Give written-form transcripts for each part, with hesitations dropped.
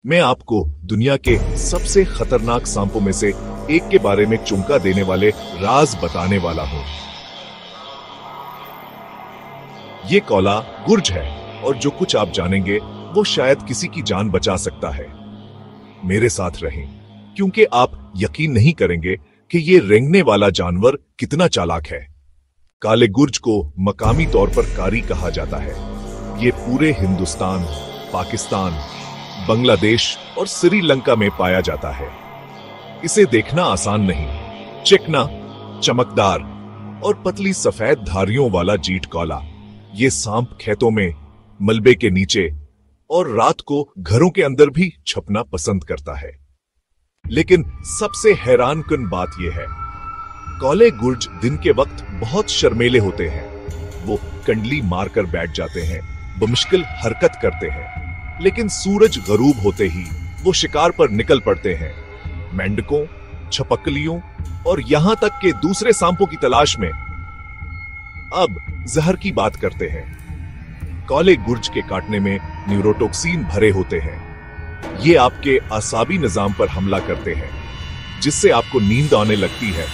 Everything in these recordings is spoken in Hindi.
मैं आपको दुनिया के सबसे खतरनाक सांपों में से एक के बारे में चौंका देने वाले राज बताने वाला हूं। ये कौला गुर्ज है और जो कुछ आप जानेंगे वो शायद किसी की जान बचा सकता है। मेरे साथ रहें क्योंकि आप यकीन नहीं करेंगे कि ये रेंगने वाला जानवर कितना चालाक है। काले गुर्ज को मकामी तौर पर कारी कहा जाता है। ये पूरे हिंदुस्तान, पाकिस्तान, बांग्लादेश और श्रीलंका में पाया जाता है। इसे देखना आसान नहीं। चिकना, चमकदार और पतली सफेद धारियों वाला जीट कौला ये सांप खेतों में, मलबे के नीचे और रात को घरों के अंदर भी छपना पसंद करता है। लेकिन सबसे हैरानकुन बात यह है, कौले गुर्ज दिन के वक्त बहुत शर्मेले होते हैं। वो कंडली मारकर बैठ जाते हैं, बमुश्किल हरकत करते हैं, लेकिन सूरज गरूब होते ही वो शिकार पर निकल पड़ते हैं। मेंढकों, छपकलियों और यहां तक के दूसरे सांपों की तलाश में। अब जहर की बात करते हैं। कौले गुर्ज के काटने में न्यूरोटॉक्सिन भरे होते हैं। ये आपके आसाबी निजाम पर हमला करते हैं, जिससे आपको नींद आने लगती है,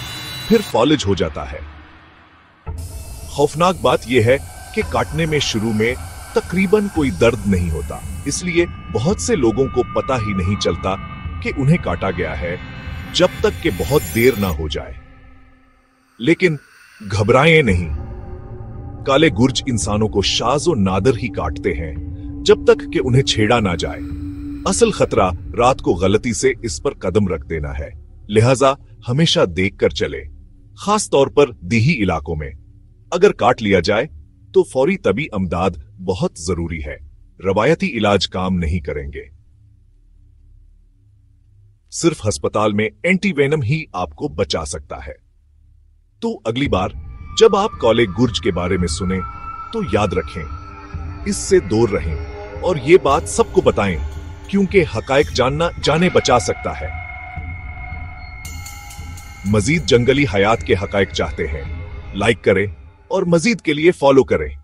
फिर फॉलिज हो जाता है। खौफनाक बात यह है कि काटने में शुरू में तकरीबन कोई दर्द नहीं होता, इसलिए बहुत से लोगों को पता ही नहीं चलता कि उन्हें काटा गया है, जब तक कि बहुत देर ना हो जाए। लेकिन घबराएं नहीं, काले गुर्ज इंसानों को शाज़ और नादर ही काटते हैं, जब तक कि उन्हें छेड़ा ना जाए। असल खतरा रात को गलती से इस पर कदम रख देना है, लिहाजा हमेशा देखकर चले, खास तौर पर दीही इलाकों में। अगर काट लिया जाए तो फौरी तबी अमदाद बहुत जरूरी है। रवायती इलाज काम नहीं करेंगे। सिर्फ अस्पताल में एंटीवेनम ही आपको बचा सकता है। तो अगली बार जब आप कौले गुर्ज के बारे में सुने तो याद रखें, इससे दूर रहें और ये बात सबको बताएं, क्योंकि हकायक जानना जाने बचा सकता है। मजीद जंगली हयात के हकायक चाहते हैं? लाइक करें और मजीद के लिए फॉलो करें।